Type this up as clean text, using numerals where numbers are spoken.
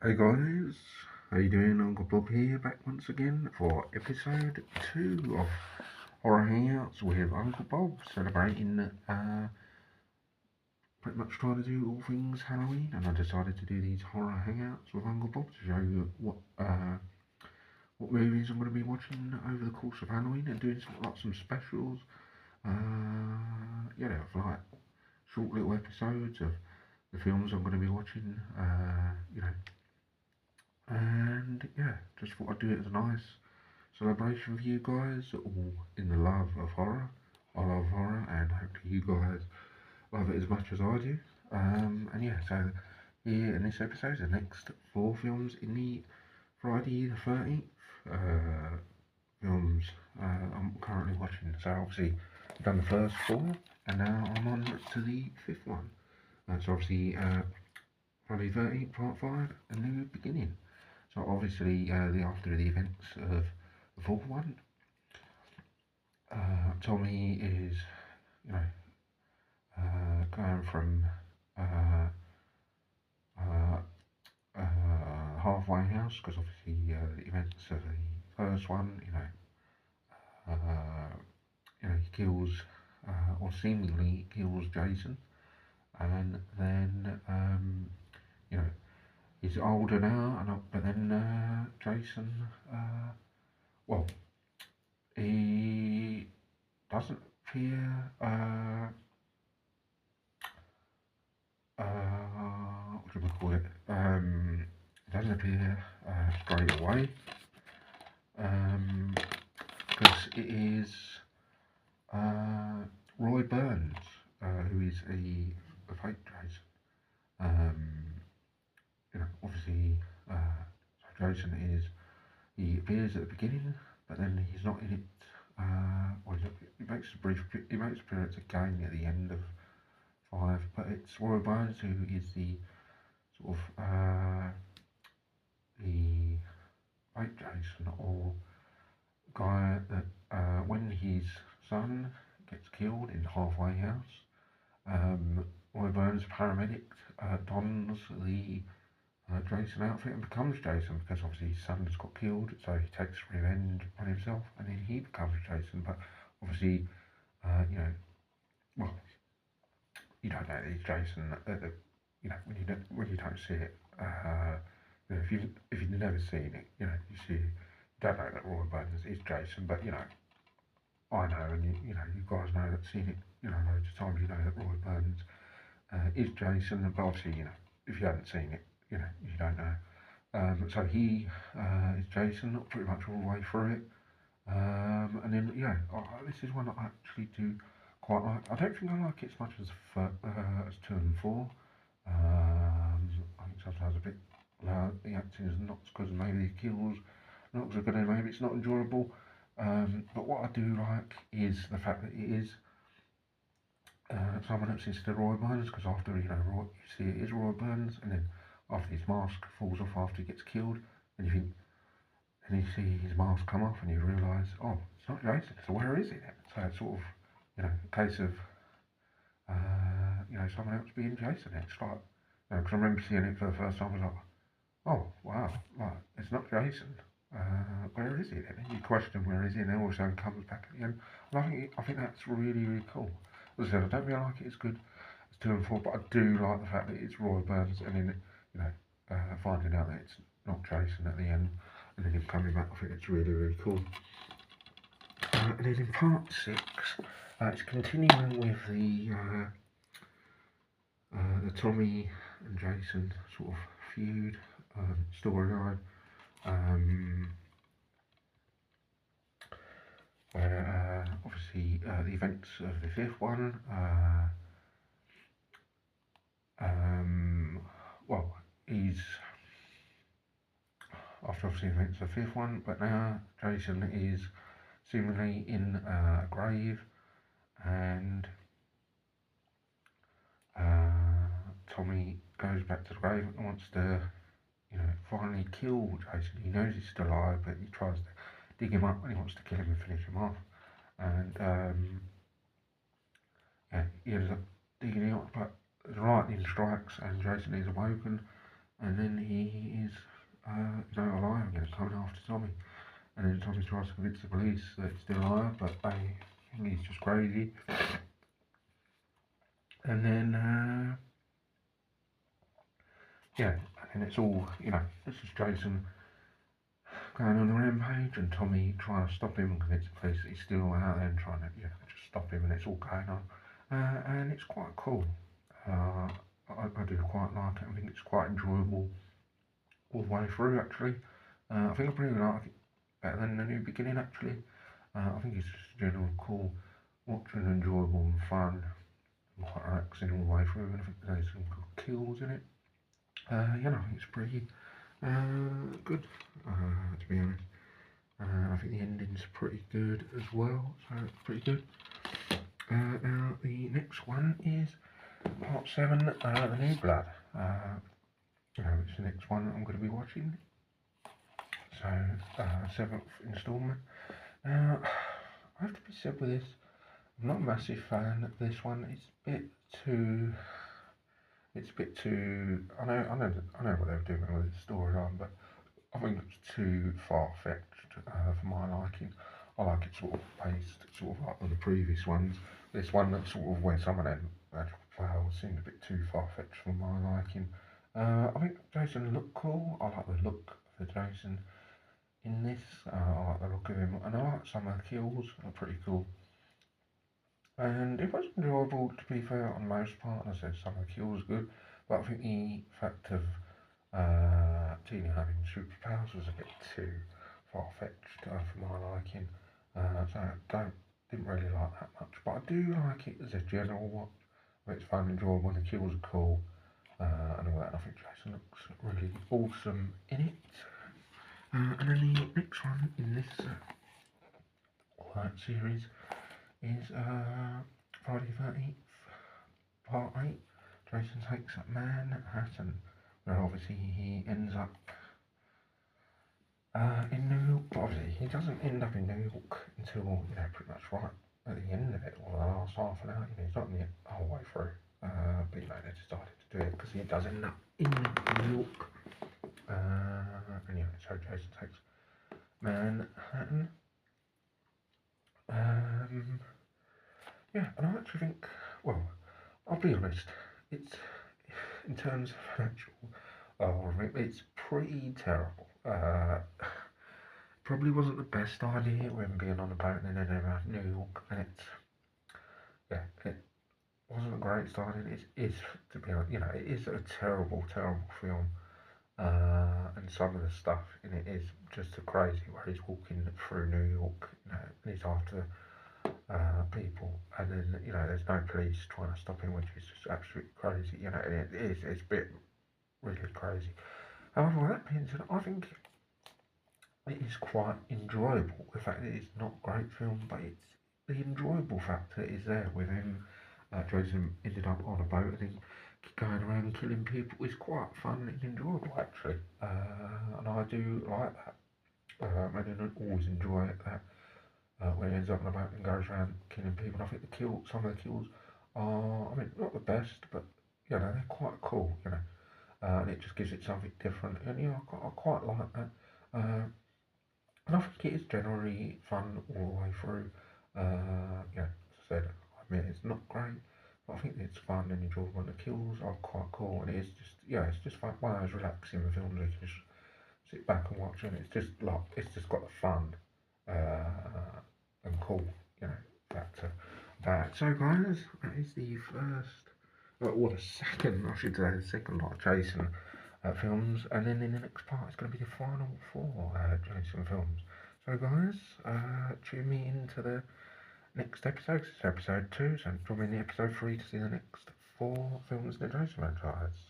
Hey guys, how you doing? Uncle Bob here, back once again for episode 2 of Horror Hangouts with Uncle Bob, celebrating, pretty much trying to do all things Halloween, and I decided to do these Horror Hangouts with Uncle Bob to show you what movies I'm going to be watching over the course of Halloween and doing some specials. Yeah, like short little episodes of the films I'm going to be watching, and yeah, just thought I'd do it as a nice celebration for you guys, all in the love of horror. I love horror, and hopefully you guys love it as much as I do. And yeah, so here in this episode, the next 4 films in the Friday the 13th films I'm currently watching. So obviously, I've done the first 4, and now I'm on to the 5th one. So obviously, Friday the 13th, Part 5, A New Beginning. So obviously, after the events of the 4th one, Tommy is, you know, going from uh, uh, halfway house, because obviously the events of the first one, he kills or seemingly kills Jason, and then you know he's older now, but then Jason, well, he doesn't appear. What do we call it? It doesn't appear straight away, because it is Roy Burns, who is a fake Jason. Obviously, so Jason he appears at the beginning, but then he's not in it. He makes appearance again at the end of 5, but it's Roy Burns who is the sort of the fake Jason, or guy that when his son gets killed in Halfway House, Roy Burns, paramedic, dons the Jason outfit and becomes Jason, because obviously his son has got killed, so he takes revenge on himself, and then he becomes Jason. But obviously, well, you don't know that he's Jason. When you don't see it. If you've never seen it, you don't know that Roy Burns is Jason, but I know, and you guys know that seen it, loads of times. You know that Roy Burns is Jason, but obviously, if you haven't seen it, you don't know. So he is Jason pretty much all the way through it. And then this is one that I actually do quite like. I don't think I like it as much as 2 and 4. I think sometimes a bit the acting is not as good as maybe the kills, not as good, and maybe it's not enjoyable. But what I do like is the fact that it is someone else instead of Roy Burns, because after you see it is Roy Burns, and then after his mask falls off after he gets killed, and you think, and you see his mask come off, and you realise, oh, it's not Jason. So where is it then? So it's sort of a case of someone else being Jason. It's like, because I remember seeing it for the first time, I was like, oh wow, like it's not Jason. Where is he then? And you question where is he, and then all of a sudden comes back at the end. And I think that's really, really cool. As I said, I don't really like it as good as 2 and 4, but I do like the fact that it's Roy Burns, and then finding out that it's not Jason at the end, and then him coming back. I think it's really, really cool. And then in part 6, it's continuing with the Tommy and Jason sort of feud storyline. Where obviously the events of the 5th one, well, he's after obviously the events of the 5th one, but now Jason is seemingly in a grave, and Tommy goes back to the grave and wants to, finally kill Jason. He knows he's still alive, but he tries to dig him up and he wants to kill him and finish him off. And he ends up digging him up, but the lightning strikes and Jason is awoken, and then he is alive again, coming after Tommy. And then Tommy tries to convince the police that he's still alive, but they think he's just crazy. And then, and it's all, this is Jason going on a rampage, and Tommy trying to stop him and convince the police that he's still out there and trying to, just stop him, and it's all going on. And it's quite cool. I do quite like it. I think it's quite enjoyable all the way through, actually. I think I probably like it better than the new beginning, actually. I think it's just general cool, watching, enjoyable and fun, and quite relaxing all the way through. And I think there's some good kills in it. I think it's pretty good, to be honest. I think the ending's pretty good as well, so it's pretty good. Now the next one is part 7, The New Blood. It's the next one I'm going to be watching. So, 7th instalment. Now, I have to be said with this, I'm not a massive fan of this one. It's a bit too. I know what they were doing with the storyline, but I think it's too far-fetched for my liking. I like it sort of based, sort of like on the previous ones. This one, that's sort of where some of them seemed a bit too far-fetched for my liking. I think Jason looked cool. I like the look of the Jason in this. I like the look of him, and I like some of the kills. Are pretty cool. And it was enjoyable, to be fair, on most part. I said some of the kills good, but I think the fact of Tina having superpowers was a bit too far-fetched for my liking. So I didn't really like that much, but I do like it as a general watch. It's fun, enjoyable, the kills are cool, and all that. And I think Jason looks really awesome in it. And then the next one in this series is Friday the 13th, part 8. Jason takes up Manhattan, where obviously he ends up in New York, but obviously he doesn't end up in New York until, pretty much right at the end of it, or the last half an hour. He's not in the whole way through, but they decided to do it because he does end up in New York. And so Jason takes Manhattan. And I actually think, well, I'll be honest, it's, in terms of actual it's pretty terrible. Probably wasn't the best idea when being on a boat and then around New York, and it wasn't a great start. It is, to be honest, it is a terrible, terrible film. And some of the stuff in it is just a crazy, where he's walking through New York, and he's after people, and then there's no police trying to stop him, which is just absolutely crazy. It's a bit really crazy. However, with that being said, I think it is quite enjoyable. The fact that it's not a great film, but it's the enjoyable factor is there with him. Jason ended up on a boat and then going around killing people is quite fun and enjoyable, actually, and I do like that. I didn't always enjoy it, that when he ends up on a boat and goes around killing people. And I think some of the kills are, not the best, but they're quite cool, and it just gives it something different. And I quite like that. And I think it is generally fun all the way through. As I said, I admit it's not great, but I think it's fun and enjoyable. The kills are quite cool, and it's just fun. One of those relaxing films you can just sit back and watch, and it's just got the fun and cool, factor. So guys, that is the first, or the second, I should say, the second lot of Jason films, and then in the next part it's going to be the final 4 Jason films. So guys, tune me into the next episode. This is episode 2, so join me in the episode 3 to see the next 4 films in the Jason franchise.